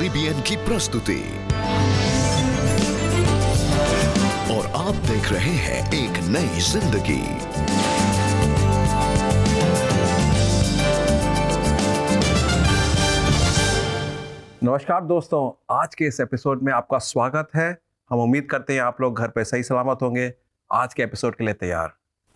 CBN की प्रस्तुति और आप देख रहे हैं एक नई जिंदगी। नमस्कार दोस्तों, आज के इस एपिसोड में आपका स्वागत है। हम उम्मीद करते हैं आप लोग घर पे सही सलामत होंगे। आज के एपिसोड के लिए तैयार?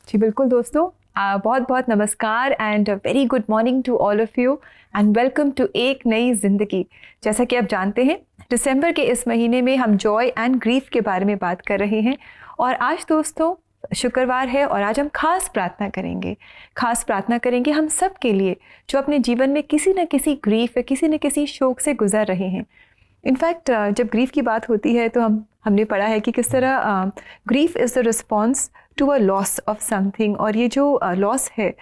जी बिल्कुल दोस्तों, बहुत बहुत नमस्कार and very good morning to all of you and welcome to एक नई ज़िंदगी। जैसा कि आप जानते हैं, दिसंबर के इस महीने में हम जॉय एंड ग्रीफ के बारे में बात कर रहे हैं और आज दोस्तों शुक्रवार है और आज हम खास प्रार्थना करेंगे हम सब के लिए जो अपने जीवन में किसी न किसी ग्रीफ या किसी न किसी शोक से गुजर रहे हैं। इनफैक्ट जब ग्रीफ की बात होती है तो हमने पढ़ा है कि किस तरह grief is the response to a loss of something, और ये जो लॉस है,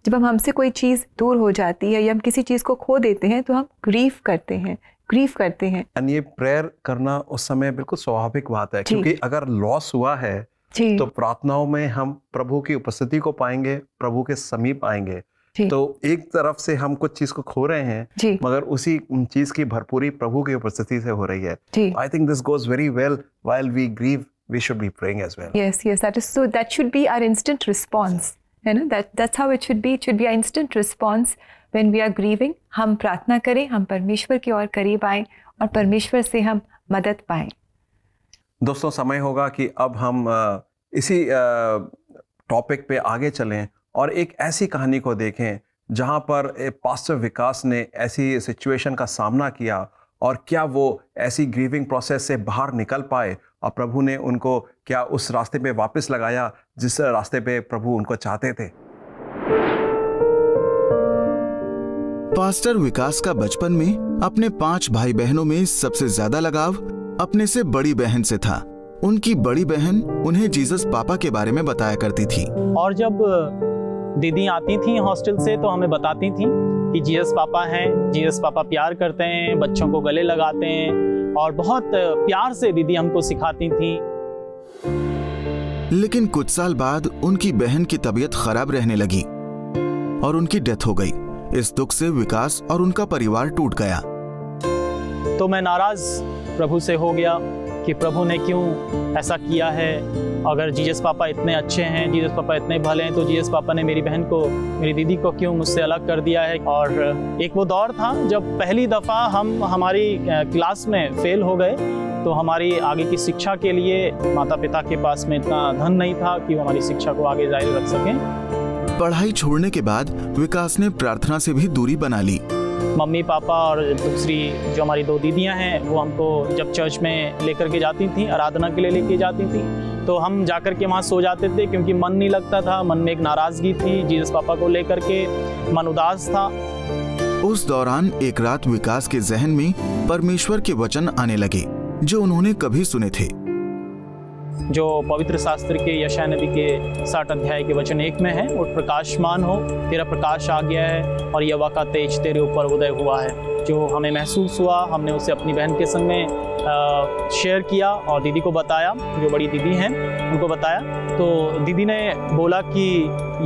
जब हमसे कोई चीज़ दूर हो जाती है या हम किसी चीज़ को खो देते हैं तो हम ग्रीफ करते हैं। एंड ये प्रेयर करना उस समय बिल्कुल स्वाभाविक बात है, क्योंकि अगर लॉस हुआ है तो प्रार्थनाओं में हम प्रभु की उपस्थिति को पाएंगे, प्रभु के समीप आएंगे। तो एक तरफ से हम कुछ चीज को खो रहे हैं मगर उसी चीज की भरपूरी प्रभु की उपस्थिति से हो रही है। I think this goes very well while we grieve, we should be praying as well. Yes, that is so, that should be our instant response, है ना। That's how it should be. It should be our instant response when we are grieving. हम प्रार्थना करें, हम परमेश्वर की ओर करीब आएं और परमेश्वर से हम मदद पाएं। दोस्तों, समय होगा कि अब हम इसी टॉपिक पे आगे चलें और एक ऐसी कहानी को देखें जहां पर पास्टर विकास ने ऐसी सिचुएशन का सामना किया और क्या वो ऐसी ग्रीविंग प्रोसेस से बाहर निकल पाए और प्रभु ने उनको क्या उस रास्ते पे वापस लगाया जिस रास्ते पे प्रभु उनको चाहते थे। पास्टर विकास का बचपन में अपने 5 भाई बहनों में सबसे ज्यादा लगाव अपने से बड़ी बहन से था। उनकी बड़ी बहन उन्हें जीसस पापा के बारे में बताया करती थी और जब दीदी आती थी हॉस्टल से तो हमें बताती थी कि जीसस पापा हैं, जीसस पापा प्यार करते हैं, बच्चों को गले लगाते हैं और बहुत प्यार से दीदी हमको सिखाती थी। लेकिन कुछ साल बाद उनकी बहन की तबीयत खराब रहने लगी और उनकी डेथ हो गई। इस दुख से विकास और उनका परिवार टूट गया। तो मैं नाराज प्रभु से हो गया कि प्रभु ने क्यों ऐसा किया है। अगर जीसस पापा इतने अच्छे हैं, जीसस पापा इतने भले हैं, तो जीसस पापा ने मेरी बहन को, मेरी दीदी को क्यों मुझसे अलग कर दिया है। और एक वो दौर था जब पहली दफ़ा हम हमारी क्लास में फेल हो गए, तो हमारी आगे की शिक्षा के लिए माता पिता के पास में इतना धन नहीं था कि वो हमारी शिक्षा को आगे जारी रख सकें। पढ़ाई छोड़ने के बाद विकास ने प्रार्थना से भी दूरी बना ली। मम्मी पापा और दूसरी जो हमारी 2 दीदियां हैं वो हमको जब चर्च में लेकर के जाती थी, आराधना के लिए लेके जाती थी, तो हम जाकर के वहाँ सो जाते थे क्योंकि मन नहीं लगता था। मन में एक नाराज़गी थी, जीसस पापा को लेकर के मन उदास था। उस दौरान एक रात विकास के जहन में परमेश्वर के वचन आने लगे जो उन्होंने कभी सुने थे। जो पवित्र शास्त्र के यशायाह नबी के 60 अध्याय के वचन 1 में है, उठ प्रकाशमान हो, तेरा प्रकाश आ गया है और यहोवा का तेज तेरे ऊपर उदय हुआ है। जो हमें महसूस हुआ, हमने उसे अपनी बहन के संग में शेयर किया और दीदी को बताया, जो बड़ी दीदी हैं उनको बताया। तो दीदी ने बोला कि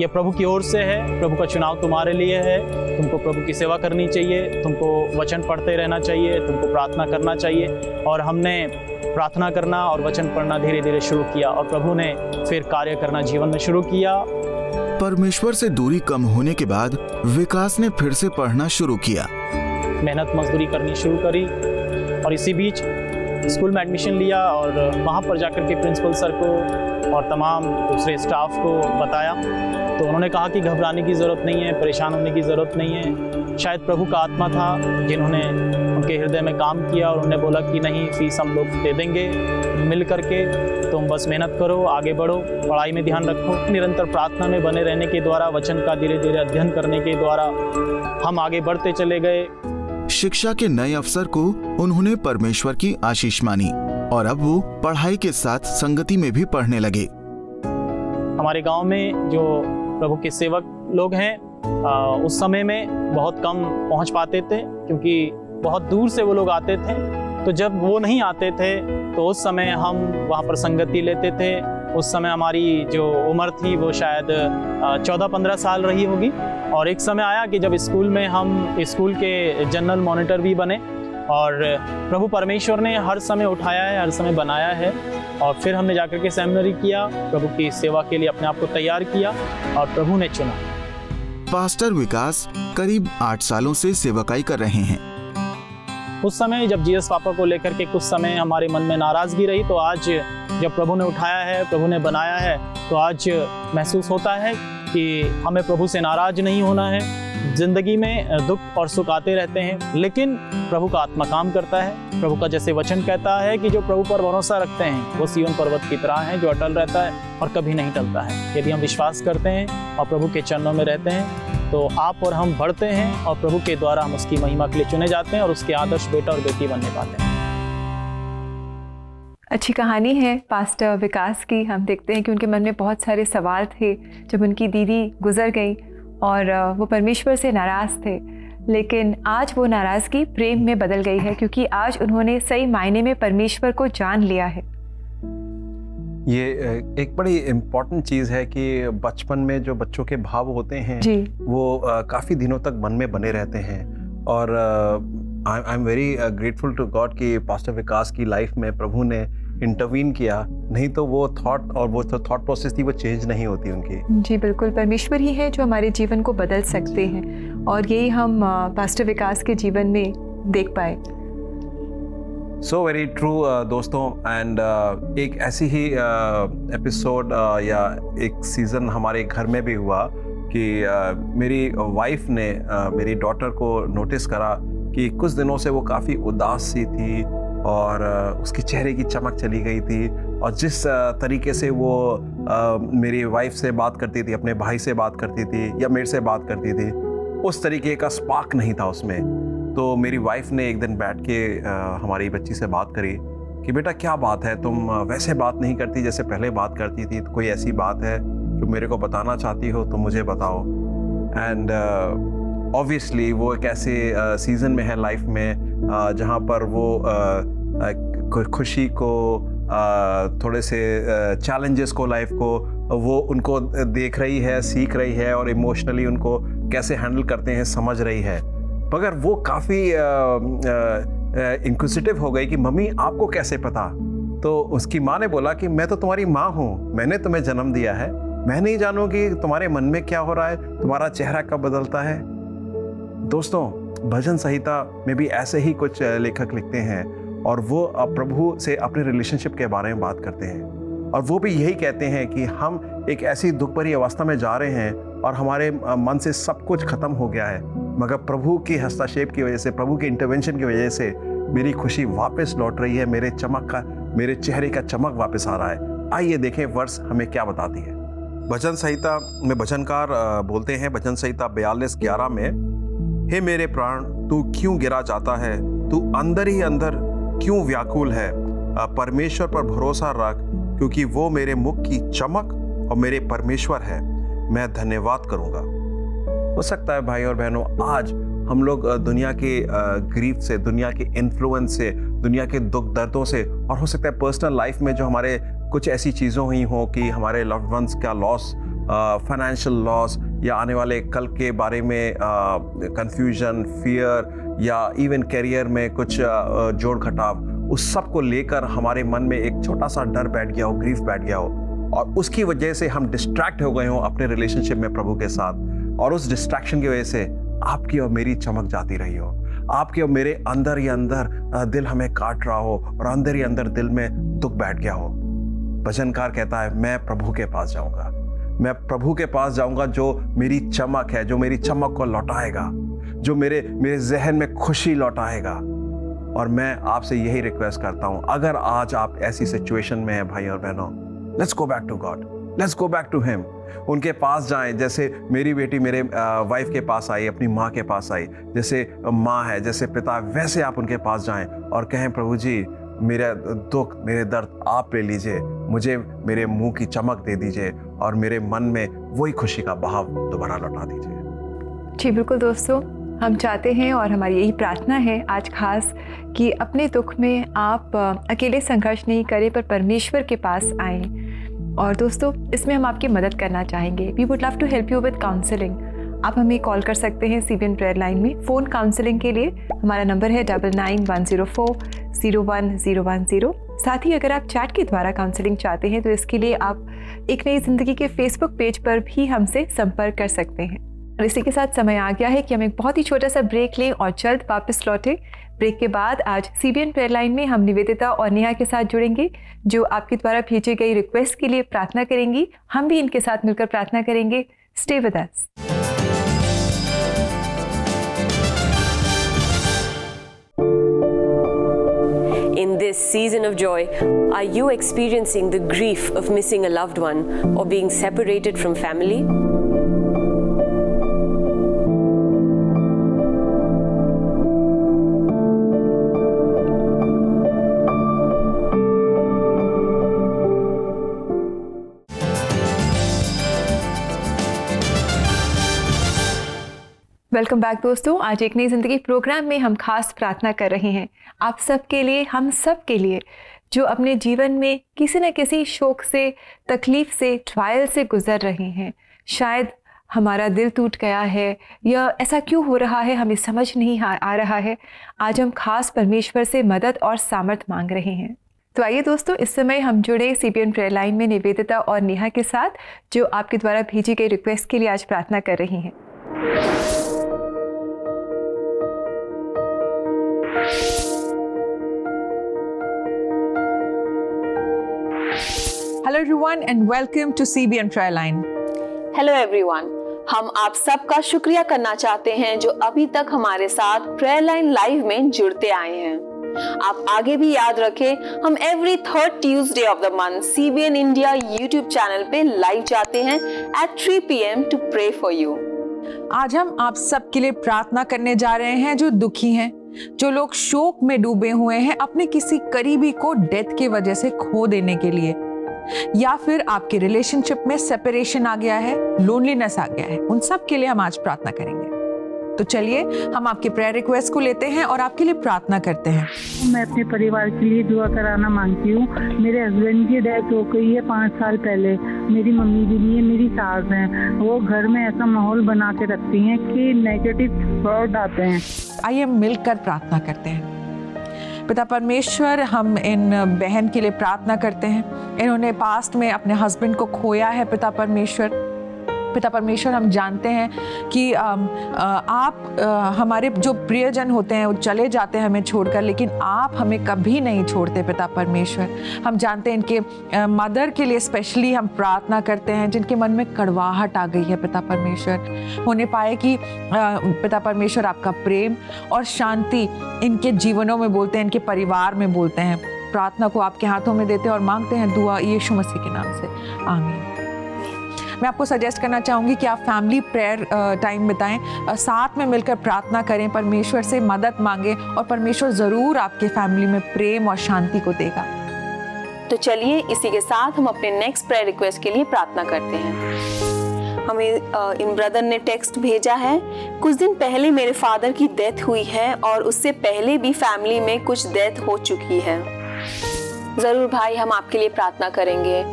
ये प्रभु की ओर से है, प्रभु का चुनाव तुम्हारे लिए है, तुमको प्रभु की सेवा करनी चाहिए, तुमको वचन पढ़ते रहना चाहिए, तुमको प्रार्थना करना चाहिए। और हमने प्रार्थना करना और वचन पढ़ना धीरे धीरे शुरू किया और प्रभु ने फिर कार्य करना जीवन में शुरू किया। परमेश्वर से दूरी कम होने के बाद विकास ने फिर से पढ़ना शुरू किया, मेहनत मजदूरी करनी शुरू करी और इसी बीच स्कूल में एडमिशन लिया और वहाँ पर जाकर के प्रिंसिपल सर को और तमाम दूसरे स्टाफ को बताया। तो उन्होंने कहा कि घबराने की ज़रूरत नहीं है, परेशान होने की ज़रूरत नहीं है। शायद प्रभु का आत्मा था जिन्होंने उनके हृदय में काम किया और उन्होंने बोला कि नहीं, फीस हम लोग दे देंगे मिल करके, तुम बस मेहनत करो, आगे बढ़ो, पढ़ाई में ध्यान रखो। निरंतर प्रार्थना में बने रहने के द्वारा, वचन का धीरे धीरे अध्ययन करने के द्वारा हम आगे बढ़ते चले गए। शिक्षा के नए अवसर को उन्होंने परमेश्वर की आशीष मानी और अब वो पढ़ाई के साथ संगति में भी पढ़ने लगे। हमारे गांव में जो प्रभु के सेवक लोग हैं उस समय में बहुत कम पहुंच पाते थे क्योंकि बहुत दूर से वो लोग आते थे। तो जब वो नहीं आते थे तो उस समय हम वहाँ पर संगति लेते थे। उस समय हमारी जो उम्र थी वो शायद 14-15 साल रही होगी। और एक समय आया कि जब स्कूल में हम स्कूल के जनरल मॉनिटर भी बने और प्रभु परमेश्वर ने हर समय उठाया है, हर समय बनाया है। और फिर हमने जाकर के सेमिनरी किया, प्रभु की सेवा के लिए अपने आप को तैयार किया और प्रभु ने चुना। पास्टर विकास करीब 8 सालों से सेवकाई कर रहे हैं। उस समय जब जीसस पापा को लेकर के कुछ समय हमारे मन में नाराजगी रही, तो आज जब प्रभु ने उठाया है, प्रभु ने बनाया है, तो आज महसूस होता है कि हमें प्रभु से नाराज नहीं होना है। जिंदगी में दुख और सुख आते रहते हैं, लेकिन प्रभु का आत्मा काम करता है। प्रभु का जैसे वचन कहता है कि जो प्रभु पर भरोसा रखते हैं वो सिय्योन पर्वत की तरह है, जो अटल रहता है और कभी नहीं टलता है। यदि हम विश्वास करते हैं और प्रभु के चरणों में रहते हैं, तो आप और हम बढ़ते हैं और प्रभु के द्वारा हम उसकी महिमा के लिए चुने जाते हैं और उसके आदर्श बेटा और बेटी बनने पाते हैं। अच्छी कहानी है पास्टर विकास की। हम देखते हैं कि उनके मन में बहुत सारे सवाल थे जब उनकी दीदी गुजर गई और वो परमेश्वर से नाराज़ थे, लेकिन आज वो नाराज़गी प्रेम में बदल गई है, क्योंकि आज उन्होंने सही मायने में परमेश्वर को जान लिया है। ये एक बड़ी इम्पॉर्टेंट चीज़ है कि बचपन में जो बच्चों के भाव होते हैं वो काफ़ी दिनों तक मन में बने रहते हैं। और I am very grateful to God कि पास्टर विकास की लाइफ में प्रभु ने इंटरवीन किया, नहीं तो वो थॉट और वो थॉट प्रोसेस थी वो चेंज नहीं होती उनकी। जी बिल्कुल, परमेश्वर ही है जो हमारे जीवन को बदल सकते हैं और यही हम पास्टर विकास के जीवन में देख पाए। सो वेरी ट्रू दोस्तों। एंड एक ऐसी ही एपिसोड या एक सीज़न हमारे घर में भी हुआ कि मेरी वाइफ ने मेरी डॉटर को नोटिस करा कि कुछ दिनों से वो काफ़ी उदास सी थी और उसके चेहरे की चमक चली गई थी। और जिस तरीके से वो मेरी वाइफ से बात करती थी, अपने भाई से बात करती थी या मेरे से बात करती थी, उस तरीके का स्पार्क नहीं था उसमें। तो मेरी वाइफ ने एक दिन बैठ के हमारी बच्ची से बात करी कि बेटा क्या बात है, तुम वैसे बात नहीं करती जैसे पहले बात करती थी, तो कोई ऐसी बात है जो मेरे को बताना चाहती हो तो मुझे बताओ। एंड ऑब्वियसली वो एक ऐसे सीज़न में है लाइफ में जहाँ पर वो खुशी को, थोड़े से चैलेंजेस को, लाइफ को वो उनको देख रही है, सीख रही है और इमोशनली उनको कैसे हैंडल करते हैं समझ रही है। मगर वो काफ़ी इंक्विजिटिव हो गई कि मम्मी आपको कैसे पता। तो उसकी माँ ने बोला कि मैं तो तुम्हारी माँ हूँ, मैंने तुम्हें जन्म दिया है, मैं नहीं जानूँ कि तुम्हारे मन में क्या हो रहा है, तुम्हारा चेहरा कब बदलता है। दोस्तों, भजन संहिता में भी ऐसे ही कुछ लेखक लिखते हैं और वो प्रभु से अपने रिलेशनशिप के बारे में बात करते हैं और वो भी यही कहते हैं कि हम एक ऐसी दुख भरी अवस्था में जा रहे हैं और हमारे मन से सब कुछ खत्म हो गया है, मगर प्रभु की हस्तक्षेप की वजह से, प्रभु के इंटरवेंशन की वजह से मेरी खुशी वापस लौट रही है, मेरे चेहरे का चमक वापस आ रहा है। आइए देखें वर्ष हमें क्या बताती है। भजन संहिता में भजनकार बोलते हैं, भजन संहिता 42:11 में, हे मेरे प्राण तू क्यों गिरा जाता है, तू अंदर ही अंदर क्यों व्याकुल है, परमेश्वर पर भरोसा रख क्योंकि वो मेरे मुख की चमक और मेरे परमेश्वर है, मैं धन्यवाद करूंगा। हो सकता है भाई और बहनों आज हम लोग दुनिया के ग्रीफ से, दुनिया के इन्फ्लुएंस से, दुनिया के दुख दर्दों से, और हो सकता है पर्सनल लाइफ में जो हमारे कुछ ऐसी चीज़ें हुई हों कि हमारे लव्ड वंस का लॉस, फाइनेंशियल लॉस या आने वाले कल के बारे में कंफ्यूजन, फियर या इवन करियर में कुछ जोड़ घटाव, उस सब को लेकर हमारे मन में एक छोटा सा डर बैठ गया हो, ग्रीफ बैठ गया हो और उसकी वजह से हम डिस्ट्रैक्ट हो गए हो अपने रिलेशनशिप में प्रभु के साथ, और उस डिस्ट्रैक्शन की वजह से आपकी और मेरी चमक जाती रही हो, आपके और मेरे अंदर ही अंदर दिल हमें काट रहा हो और अंदर ही अंदर दिल में दुख बैठ गया हो। भजनकार कहता है मैं प्रभु के पास जाऊंगा, मैं प्रभु के पास जाऊंगा जो मेरी चमक है, जो मेरी चमक को लौटाएगा, जो मेरे जहन में खुशी लौटाएगा। और मैं आपसे यही रिक्वेस्ट करता हूं, अगर आज आप ऐसी सिचुएशन में हैं भाई और बहनों, let's go back to God, let's go back to him. उनके पास जाएं, जैसे मेरी बेटी मेरे वाइफ के पास आई, अपनी माँ के पास आई, जैसे माँ है, जैसे पिता, वैसे आप उनके पास जाएं और कहें प्रभु जी मेरा दुख, मेरे दर्द आप ले लीजिए, मुझे मेरे मुंह की चमक दे दीजिए और मेरे मन में वही खुशी का बहाव दोबारा लौटा दीजिए। जी बिल्कुल दोस्तों, हम चाहते हैं और हमारी यही प्रार्थना है आज खास कि अपने दुख में आप अकेले संघर्ष नहीं करें पर परमेश्वर के पास आएं। और दोस्तों, इसमें हम आपकी मदद करना चाहेंगे। We would love to help you with counselling. आप हमें कॉल कर सकते हैं CBN प्रेयर लाइन में फ़ोन काउंसलिंग के लिए। हमारा नंबर है 9910401010। साथ ही अगर आप चैट के द्वारा काउंसलिंग चाहते हैं तो इसके लिए आप एक नई ज़िंदगी के फेसबुक पेज पर भी हमसे संपर्क कर सकते हैं। और इसी के साथ समय आ गया है कि हम एक बहुत ही छोटा सा ब्रेक लें और जल्द वापस लौटें। ब्रेक के बाद आज CBN प्रेयर लाइन में हम निवेदिता और नेहा के साथ जुड़ेंगे, जो आपके द्वारा भेजी गई रिक्वेस्ट के लिए प्रार्थना करेंगी। हम भी इनके साथ मिलकर प्रार्थना करेंगे। Stay with us. In this season of joy, are you experiencing the grief of missing a loved one or being separated from family? Welcome back दोस्तों। आज एक नई ज़िंदगी प्रोग्राम में हम खास प्रार्थना कर रहे हैं आप सब के लिए, हम सब के लिए जो अपने जीवन में किसी न किसी शोक से, तकलीफ से, ट्रायल से गुजर रहे हैं। शायद हमारा दिल टूट गया है या ऐसा क्यों हो रहा है हमें समझ नहीं आ रहा है। आज हम खास परमेश्वर से मदद और सामर्थ मांग रहे हैं। तो आइए दोस्तों, इस समय हम जुड़े CBN प्रेयर लाइन में निवेदिता और नेहा के साथ, जो आपके द्वारा भेजी गई रिक्वेस्ट के लिए आज प्रार्थना कर रही हैं। Hello everyone and welcome to CBN Prayer Line. Hello everyone, हम आप सबका शुक्रिया करना चाहते हैं जो अभी तक हमारे साथ प्रेयर लाइन लाइव में जुड़ते आए हैं। आप आगे भी याद रखें, हम every third Tuesday of the month CBN India YouTube channel पे लाइव जाते हैं at 3 PM to pray for you। आज हम आप सबके लिए प्रार्थना करने जा रहे हैं जो दुखी हैं, जो लोग शोक में डूबे हुए हैं अपने किसी करीबी को डेथ की वजह से खो देने के लिए, या फिर आपके रिलेशनशिप में सेपरेशन आ गया है, लोनलीनेस आ गया है। उन सब के लिए हम आज प्रार्थना करेंगे। तो चलिए हम आपके प्रेयर रिक्वेस्ट को लेते हैं और आपके लिए प्रार्थना करते हैं। मैं अपने परिवार के लिए दुआ कराना मांगती हूँ। मेरे हस्बैंड की डेथ हो गई है 5 साल पहले। मेरी मम्मी भी नहीं है, मेरी सास हैं। वो घर में ऐसा माहौल बना के रखती हैं कि नेगेटिव थॉट आते हैं। आइए मिलकर प्रार्थना करते हैं। पिता परमेश्वर, हम इन बहन के लिए प्रार्थना करते हैं। इन्होंने पास्ट में अपने हस्बैंड को खोया है। पिता परमेश्वर, हम जानते हैं कि आप हमारे जो प्रियजन होते हैं वो चले जाते हैं हमें छोड़कर, लेकिन आप हमें कभी नहीं छोड़ते। पिता परमेश्वर, हम जानते हैं इनके मदर के लिए स्पेशली हम प्रार्थना करते हैं, जिनके मन में कड़वाहट आ गई है। पिता परमेश्वर, उन्हें पाए कि पिता परमेश्वर आपका प्रेम और शांति इनके जीवनों में बोलते हैं, इनके परिवार में बोलते हैं। प्रार्थना को आपके हाथों में देते हैं और मांगते हैं दुआ यीशु मसीह के नाम से, आमीन। मैं आपको सजेस्ट करना चाहूँगी कि आप फैमिली प्रेयर टाइम बिताएं, साथ में मिलकर प्रार्थना करें, परमेश्वर से मदद मांगें और परमेश्वर ज़रूर आपके फैमिली में प्रेम और शांति को देगा। तो चलिए इसी के साथ हम अपने नेक्स्ट प्रेयर रिक्वेस्ट के लिए प्रार्थना करते हैं। हमें इन ब्रदर ने टेक्स्ट भेजा है, कुछ दिन पहले मेरे फादर की डेथ हुई है और उससे पहले भी फैमिली में कुछ डेथ हो चुकी है। ज़रूर भाई, हम आपके लिए प्रार्थना करेंगे।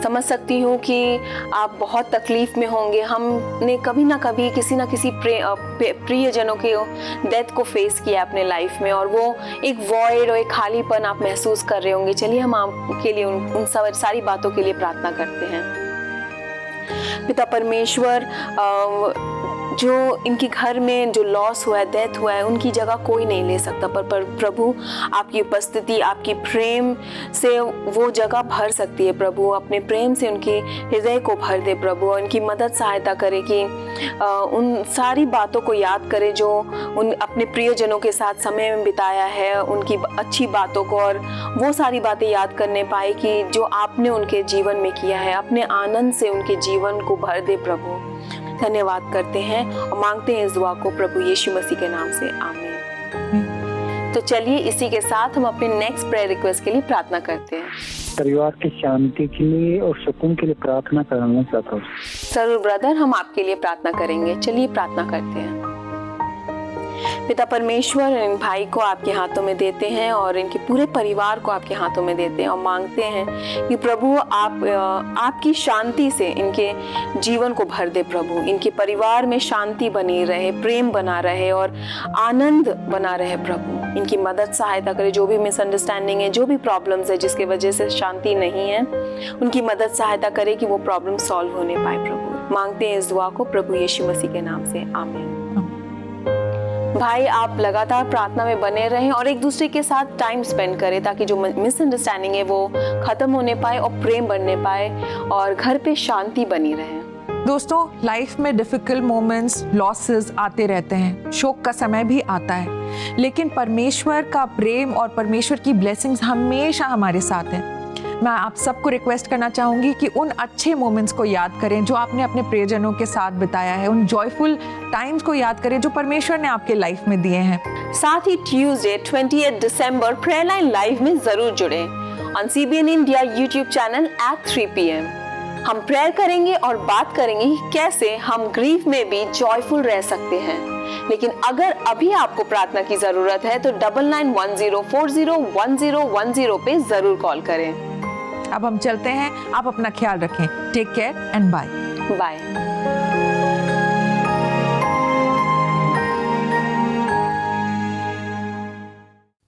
समझ सकती हूँ कि आप बहुत तकलीफ़ में होंगे। हमने कभी ना कभी किसी न किसी प्रियजनों के डेथ को फेस किया अपने लाइफ में, और वो एक वॉइड और एक खालीपन आप महसूस कर रहे होंगे। चलिए हम आपके लिए उन सारी बातों के लिए प्रार्थना करते हैं। पिता परमेश्वर, जो इनके घर में जो लॉस हुआ है, डेथ हुआ है, उनकी जगह कोई नहीं ले सकता, पर प्रभु आपकी उपस्थिति, आपकी प्रेम से वो जगह भर सकती है। प्रभु अपने प्रेम से उनके हृदय को भर दे प्रभु, और उनकी मदद सहायता करे कि उन सारी बातों को याद करे जो उन अपने प्रियजनों के साथ समय में बिताया है, उनकी अच्छी बातों को, और वो सारी बातें याद करने पाए कि जो आपने उनके जीवन में किया है। अपने आनंद से उनके जीवन को भर दे प्रभु। धन्यवाद करते हैं और मांगते हैं इस दुआ को प्रभु यीशु मसीह के नाम से, आमीन। तो चलिए इसी के साथ हम अपने नेक्स्ट प्रेयर रिक्वेस्ट के लिए प्रार्थना करते हैं। परिवार की शांति के लिए और सुकून के लिए प्रार्थना करना चाहता हूँ। जरूर ब्रदर, हम आपके लिए प्रार्थना करेंगे। चलिए प्रार्थना करते हैं। पिता परमेश्वर इन भाई को आपके हाथों में देते हैं और इनके पूरे परिवार को आपके हाथों में देते हैं और मांगते हैं कि प्रभु आप आपकी शांति से इनके जीवन को भर दे। प्रभु इनके परिवार में शांति बनी रहे, प्रेम बना रहे और आनंद बना रहे। प्रभु इनकी मदद सहायता करे, जो भी मिसअंडरस्टैंडिंग है, जो भी प्रॉब्लम्स है जिसकी वजह से शांति नहीं है, उनकी मदद सहायता करे कि वो प्रॉब्लम सॉल्व होने पाए। प्रभु मांगते हैं इस दुआ को प्रभु यीशु मसीह के नाम से, आमीन। भाई आप लगातार प्रार्थना में बने रहें और एक दूसरे के साथ टाइम स्पेंड करें ताकि जो मिसअंडरस्टैंडिंग है वो खत्म होने पाए और प्रेम बढ़ने पाए और घर पे शांति बनी रहे। दोस्तों, लाइफ में डिफिकल्ट मोमेंट्स, लॉसेस आते रहते हैं, शोक का समय भी आता है, लेकिन परमेश्वर का प्रेम और परमेश्वर की ब्लेसिंग्स हमेशा हमारे साथ हैं। मैं आप सबको रिक्वेस्ट करना चाहूंगी कि उन अच्छे मोमेंट्स को याद करें जो आपने अपने प्रियजनों के साथ बिताया है, उन जॉयफुल टाइम्स को याद करें जो परमेश्वर ने आपके लाइफ में दिए हैं। साथ ही ट्यूसडे 28 दिसंबर प्रेयर लाइन लाइव में जरूर जुड़े on CBN India YouTube channel at 3 PM। हम प्रेयर करेंगे और बात करेंगे कि कैसे हम ग्रीफ में भी जॉयफुल रह सकते हैं। लेकिन अगर अभी आपको प्रार्थना की जरूरत है तो 9910401010 पे जरूर कॉल करें। अब हम चलते हैं, आप अपना ख्याल रखें। Take care and bye bye.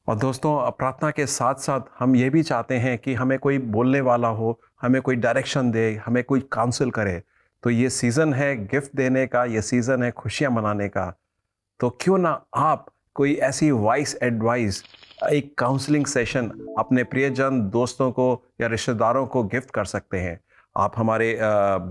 और दोस्तों, प्रार्थना के साथ साथ हम ये भी चाहते हैं कि हमें कोई बोलने वाला हो, हमें कोई डायरेक्शन दे, हमें कोई काउंसिल करे। तो ये सीज़न है गिफ्ट देने का, ये सीज़न है खुशियाँ मनाने का। तो क्यों ना आप कोई ऐसी वाइस एडवाइस, एक काउंसलिंग सेशन अपने प्रियजन, दोस्तों को या रिश्तेदारों को गिफ्ट कर सकते हैं। आप हमारे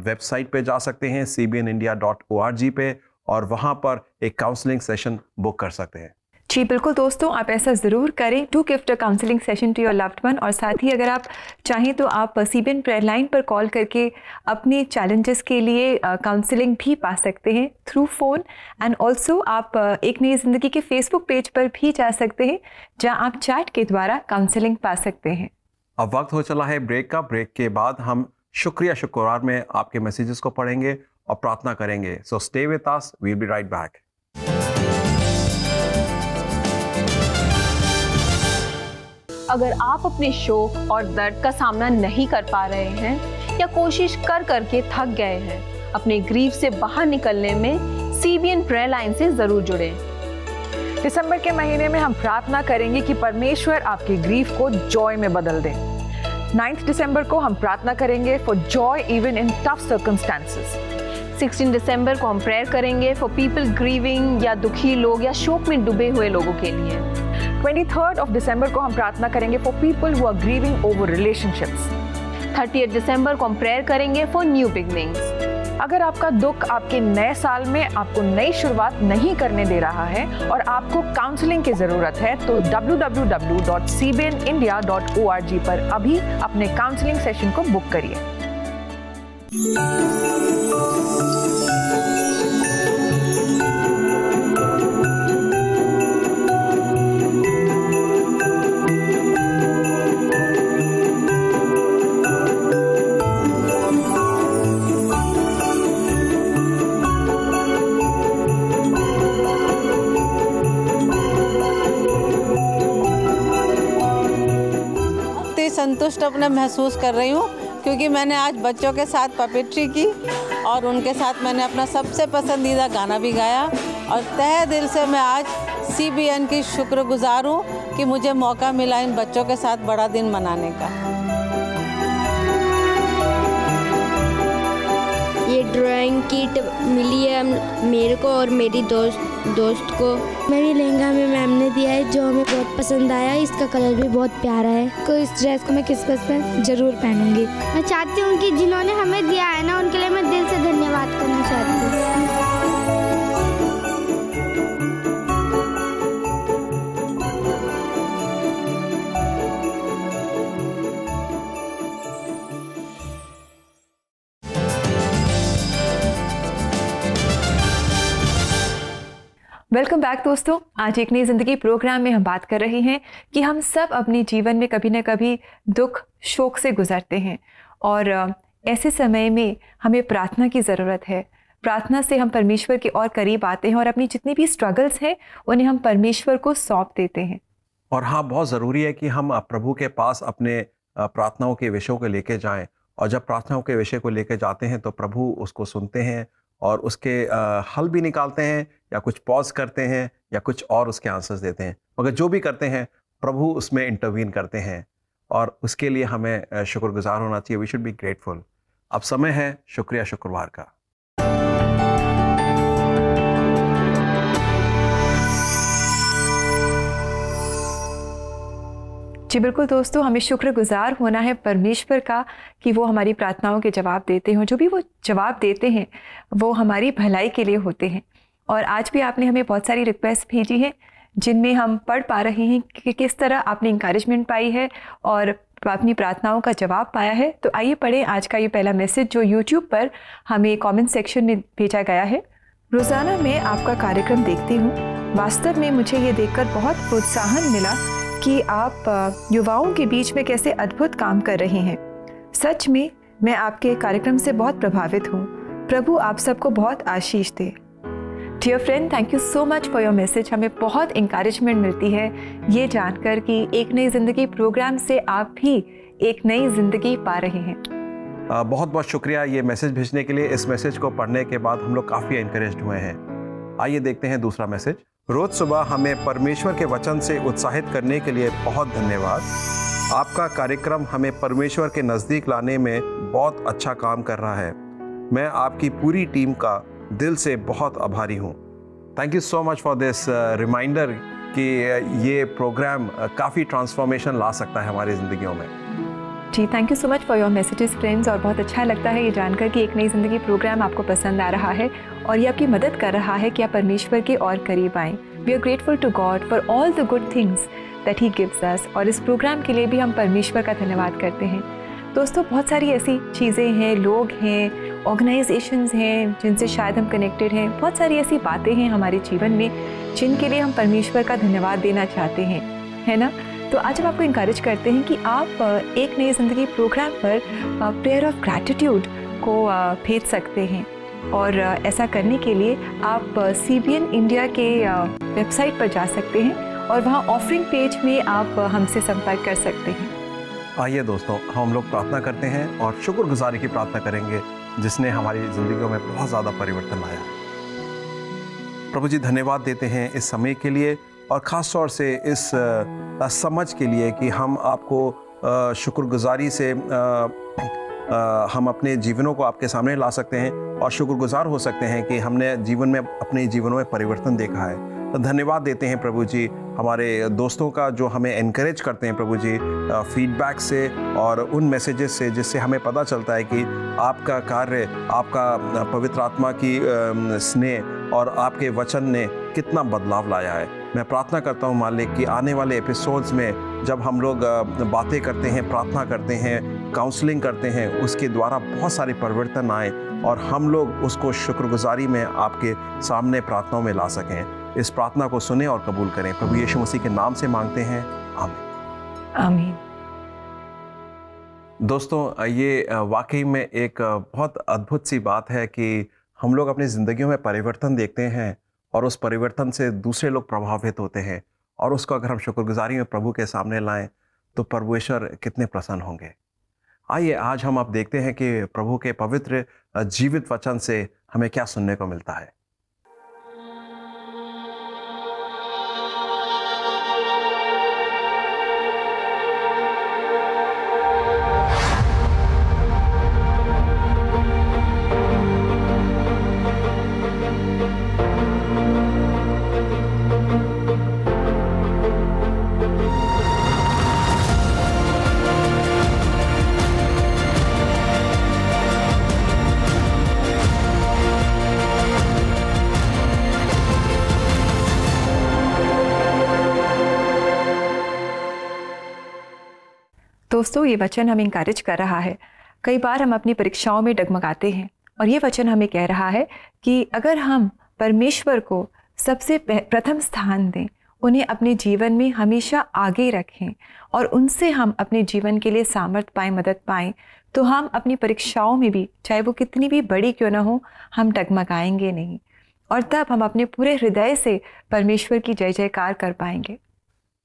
वेबसाइट पे जा सकते हैं cbnindia.org पे और वहाँ पर एक काउंसलिंग सेशन बुक कर सकते हैं। जी बिल्कुल दोस्तों, आप ऐसा ज़रूर करें। To gift a counselling session to your loved one. और साथ ही अगर आप चाहें तो आप CBN प्रेयर लाइन पर कॉल करके अपने चैलेंजेस के लिए काउंसलिंग भी पा सकते हैं थ्रू फ़ोन। एंड ऑल्सो आप एक नई ज़िंदगी के फेसबुक पेज पर भी जा सकते हैं जहां आप चैट के द्वारा काउंसलिंग पा सकते हैं। अब वक्त हो चला है ब्रेक का। ब्रेक के बाद हम शुक्रवार में आपके मैसेजेस को पढ़ेंगे और प्रार्थना करेंगे। So stay with us, we will be right back. अगर आप अपने शोक और दर्द का सामना नहीं कर पा रहे हैं या कोशिश कर करके थक गए हैं, अपने ग्रीफ से बाहर निकलने में CBN प्रेयर लाइन से जरूर जुड़ें। दिसंबर के महीने में हम प्रार्थना करेंगे कि परमेश्वर आपके ग्रीफ को जॉय में बदल दे। 9 दिसंबर को हम प्रार्थना करेंगे for Joy even in tough circumstances. 16 दिसंबर को हम प्रेयर करेंगे फॉर पीपल ग्रीविंग या दुखी लोग या शोक में डूबे हुए लोगों के लिए। 23rd of December को हम प्रार्थना करेंगे for people who are grieving over relationships. 30th दिसंबर को हम प्रेयर करेंगे फॉर न्यू बिगनिंग्स। अगर आपका दुख आपके नए साल में आपको नई शुरुआत नहीं करने दे रहा है और आपको काउंसलिंग की जरूरत है तो www.cbnindia.org पर अभी अपने काउंसलिंग सेशन को बुक करिए। संतुष्ट अपना महसूस कर रही हूँ क्योंकि मैंने आज बच्चों के साथ पपेट्री की और उनके साथ मैंने अपना सबसे पसंदीदा गाना भी गाया और तहे दिल से मैं आज CBN की शुक्रगुजार हूँ कि मुझे मौका मिला इन बच्चों के साथ बड़ा दिन मनाने का। ये ड्राइंग किट मिली है मेरे को और मेरी दोस्त को। मेरी लहंगा में मैम ने दिया है जो हमें बहुत पसंद आया। इसका कलर भी बहुत प्यारा है। तो इस ड्रेस को मैं क्रिसमस पर जरूर पहनूंगी। मैं चाहती हूँ कि जिन्होंने हमें दिया है ना उनके लिए मैं दिल से धन्यवाद करना चाहती हूँ। वेलकम बैक दोस्तों। आज एक नई ज़िंदगी प्रोग्राम में हम बात कर रहे हैं कि हम सब अपने जीवन में कभी ना कभी दुख, शोक से गुजरते हैं और ऐसे समय में हमें प्रार्थना की ज़रूरत है। प्रार्थना से हम परमेश्वर के और करीब आते हैं और अपनी जितनी भी स्ट्रगल्स हैं उन्हें हम परमेश्वर को सौंप देते हैं। और हाँ, बहुत ज़रूरी है कि हम प्रभु के पास अपने प्रार्थनाओं के विषयों को लेके जाएं, और जब प्रार्थनाओं के विषय को लेके जाते हैं तो प्रभु उसको सुनते हैं और उसके हल भी निकालते हैं, या कुछ पॉज करते हैं, या कुछ और उसके आंसर्स देते हैं। मगर जो भी करते हैं प्रभु उसमें इंटरवीन करते हैं, और उसके लिए हमें शुक्रगुजार होना चाहिए। We should be grateful. अब समय है शुक्रिया शुक्रवार का। जी बिल्कुल दोस्तों, हमें शुक्रगुजार होना है परमेश्वर का कि वो हमारी प्रार्थनाओं के जवाब देते हैं, और जो भी वो जवाब देते हैं वो हमारी भलाई के लिए होते हैं। और आज भी आपने हमें बहुत सारी रिक्वेस्ट भेजी हैं जिनमें हम पढ़ पा रहे हैं कि किस तरह आपने इंकरेजमेंट पाई है और अपनी प्रार्थनाओं का जवाब पाया है। तो आइए पढ़ें आज का ये पहला मैसेज जो यूट्यूब पर हमें कमेंट सेक्शन में भेजा गया है। रोज़ाना मैं आपका कार्यक्रम देखती हूँ। वास्तव में मुझे ये देखकर बहुत प्रोत्साहन मिला कि आप युवाओं के बीच में कैसे अद्भुत काम कर रहे हैं। सच में मैं आपके कार्यक्रम से बहुत प्रभावित हूँ। प्रभु आप सबको बहुत आशीष दे। Dear friend, thank you so much for your message. हमें बहुत इंकरेजमेंट मिलती है ये जानकर कि एक नई ज़िंदगी प्रोग्राम से आप भी एक नई ज़िंदगी पा रहे हैं। बहुत बहुत शुक्रिया ये मैसेज भेजने के लिए। इस मैसेज को पढ़ने के बाद हम लोग काफ़ी इनकरेज्ड हुए हैं। आइए देखते हैं दूसरा मैसेज। रोज़ सुबह हमें परमेश्वर के वचन से उत्साहित करने के लिए बहुत धन्यवाद। आपका कार्यक्रम हमें परमेश्वर के नज़दीक लाने में बहुत अच्छा काम कर रहा है। मैं आपकी पूरी टीम का दिल से बहुत आभारी हूँ। Thank you so much for this reminder कि ये प्रोग्राम काफ़ी ट्रांसफॉर्मेशन ला सकता है हमारी ज़िंदगियों में। जी thank you so much for your messages friends. और बहुत अच्छा लगता है ये जानकर कि एक नई ज़िंदगी प्रोग्राम आपको पसंद आ रहा है और ये आपकी मदद कर रहा है कि आप परमेश्वर के और करीब आएँ। We are grateful to God for all the good things that he gives us. और इस प्रोग्राम के लिए भी हम परमेश्वर का धन्यवाद करते हैं। दोस्तों, बहुत सारी ऐसी चीज़ें हैं, लोग हैं, ऑर्गेनाइजेशंस हैं जिनसे शायद हम कनेक्टेड हैं। बहुत सारी ऐसी बातें हैं हमारे जीवन में जिनके लिए हम परमेश्वर का धन्यवाद देना चाहते हैं, है ना। तो आज हम आपको इंकरेज करते हैं कि आप एक नई ज़िंदगी प्रोग्राम पर प्रेयर ऑफ ग्रैटिट्यूड को भेज सकते हैं। और ऐसा करने के लिए आप CBN इंडिया के वेबसाइट पर जा सकते हैं और वहाँ ऑफरिंग पेज में आप हमसे संपर्क कर सकते हैं। आइए दोस्तों, हम लोग प्रार्थना करते हैं और शुक्रगुजारी की प्रार्थना करेंगे जिसने हमारी ज़िंदगियों में बहुत ज़्यादा परिवर्तन लाया। प्रभु जी, धन्यवाद देते हैं इस समय के लिए और ख़ास तौर से इस समझ के लिए कि हम आपको शुक्रगुजारी से हम अपने जीवनों को आपके सामने ला सकते हैं और शुक्रगुजार हो सकते हैं कि हमने जीवन में अपने जीवनों में परिवर्तन देखा है। तो धन्यवाद देते हैं प्रभु जी हमारे दोस्तों का जो हमें एनकरेज करते हैं प्रभु जी फीडबैक से और उन मैसेजेस से, जिससे हमें पता चलता है कि आपका कार्य, आपका पवित्र आत्मा की स्नेह और आपके वचन ने कितना बदलाव लाया है। मैं प्रार्थना करता हूँ मालिक कि आने वाले एपिसोड्स में जब हम लोग बातें करते हैं, प्रार्थना करते हैं, काउंसलिंग करते हैं, उसके द्वारा बहुत सारे परिवर्तन आए और हम लोग उसको शुक्रगुजारी में आपके सामने प्रार्थनाओं में ला सकें। इस प्रार्थना को सुने और कबूल करें। प्रभु यीशु मसीह के नाम से मांगते हैं, आमीन। आमीन। दोस्तों, ये वाकई में एक बहुत अद्भुत सी बात है कि हम लोग अपनी ज़िंदगियों में परिवर्तन देखते हैं और उस परिवर्तन से दूसरे लोग प्रभावित होते हैं, और उसको अगर हम शुक्रगुजारी में प्रभु के सामने लाएं तो परमेश्वर कितने प्रसन्न होंगे। आइए आज हम आप देखते हैं कि प्रभु के पवित्र जीवित वचन से हमें क्या सुनने को मिलता है। दोस्तों, ये वचन हमें इंकरेज कर रहा है। कई बार हम अपनी परीक्षाओं में डगमगाते हैं और ये वचन हमें कह रहा है कि अगर हम परमेश्वर को सबसे प्रथम स्थान दें उन्हें अपने जीवन में हमेशा आगे रखें और उनसे हम अपने जीवन के लिए सामर्थ्य पाएँ, मदद पाएँ, तो हम अपनी परीक्षाओं में भी, चाहे वो कितनी भी बड़ी क्यों ना हो, हम डगमगाएंगे नहीं और तब हम अपने पूरे हृदय से परमेश्वर की जय जयकार कर पाएंगे।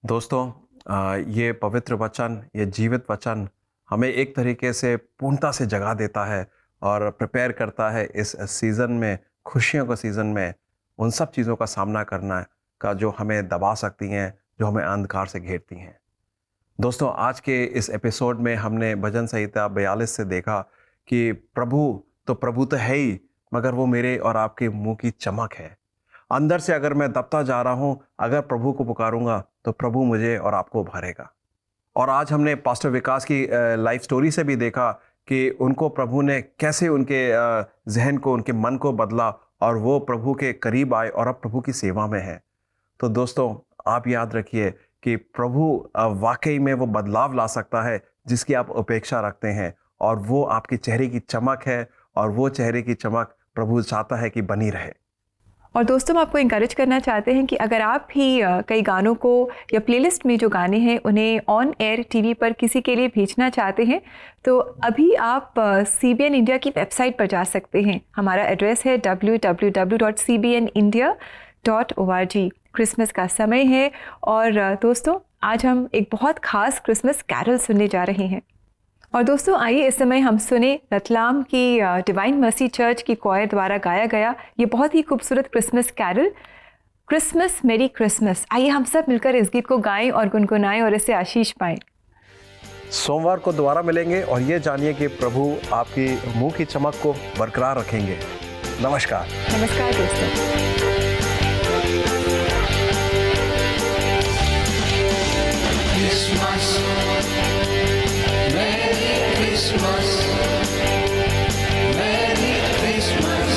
दोस्तों, ये पवित्र वचन, ये जीवित वचन हमें एक तरीके से पूर्णता से जगा देता है और प्रिपेयर करता है इस सीज़न में, खुशियों का सीज़न में, उन सब चीज़ों का सामना करना का जो हमें दबा सकती हैं, जो हमें अंधकार से घेरती हैं। दोस्तों, आज के इस एपिसोड में हमने भजन संहिता 42 से देखा कि प्रभु तो है ही, मगर वो मेरे और आपके मुंह की चमक है। अंदर से अगर मैं दबता जा रहा हूँ, अगर प्रभु को पुकारूंगा तो प्रभु मुझे और आपको उभारेगा। और आज हमने पास्टर विकास की लाइफ स्टोरी से भी देखा कि उनको प्रभु ने कैसे उनके जहन को, उनके मन को बदला और वो प्रभु के करीब आए और अब प्रभु की सेवा में है। तो दोस्तों, आप याद रखिए कि प्रभु वाकई में वो बदलाव ला सकता है जिसकी आप अपेक्षा रखते हैं, और वो आपके चेहरे की चमक है, और वो चेहरे की चमक प्रभु चाहता है कि बनी रहे। और दोस्तों, हम आपको इंकरेज करना चाहते हैं कि अगर आप भी कई गानों को या प्लेलिस्ट में जो गाने हैं उन्हें ऑन एयर टीवी पर किसी के लिए भेजना चाहते हैं, तो अभी आप CBN इंडिया की वेबसाइट पर जा सकते हैं। हमारा एड्रेस है www.cbnindia.org। क्रिसमस का समय है और दोस्तों, आज हम एक बहुत ख़ास क्रिसमस कैरल सुनने जा रहे हैं। और दोस्तों, आइए इस समय हम सुने रतलाम की डिवाइन मर्सी चर्च की क्वायर द्वारा गाया गया ये बहुत ही खूबसूरत Christmas carol, Christmas merry Christmas. आइए हम सब मिलकर इस गीत को गाएं और गुनगुनाएं और इससे आशीष पाएं। सोमवार को दोबारा मिलेंगे और ये जानिए कि प्रभु आपकी मुंह की चमक को बरकरार रखेंगे। नमस्कार। नमस्कार दोस्तों। Christmas, Merry Christmas, Merry Christmas,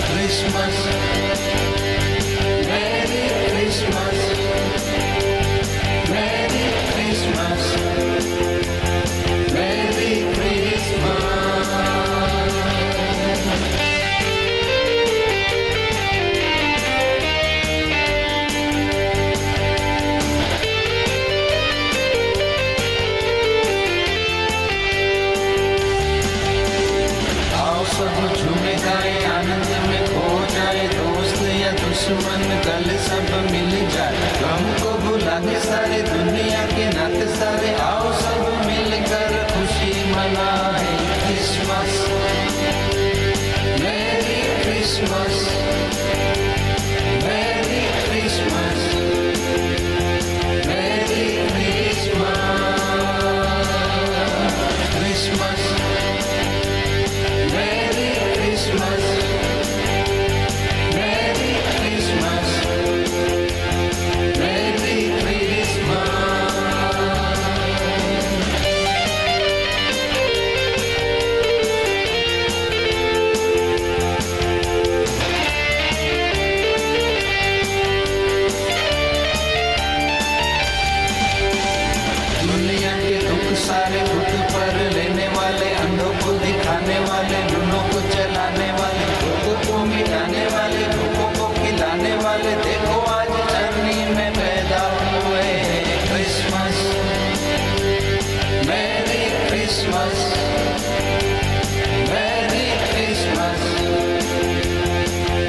Christmas, Merry Christmas, Merry Christmas, Merry Christmas. दुश्मन गल सब मिल जाए, गम को भुला के सारे दुनिया के नाते सारे आओ सब मिलकर खुशी मनाए। Christmas, merry Christmas, merry Christmas, merry Christmas, Christmas, merry Christmas, सारे खुद पर लेने वाले, अंधों को दिखाने वाले, लूनों को चलाने वाले, भूखों को मिटाने वाले, भूखों को खिलाने वाले, देखो आज धरनी में पैदा हुए। Christmas, merry Christmas, merry Christmas,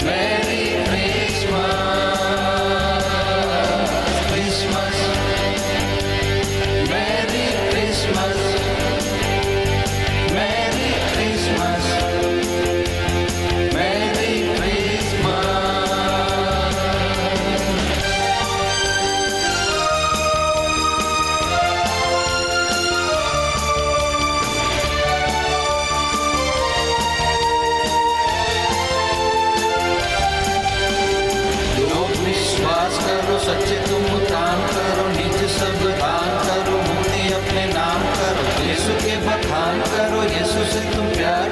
merry Christmas, Christmas, merry Christmas, Merry Christmas, Merry Christmas. लोग विश्वास करो, सच्चे तुम काम करो, निज सब दान करो, अपने नाम करो, यीशु के बखान करो, यीशु से तुम प्यार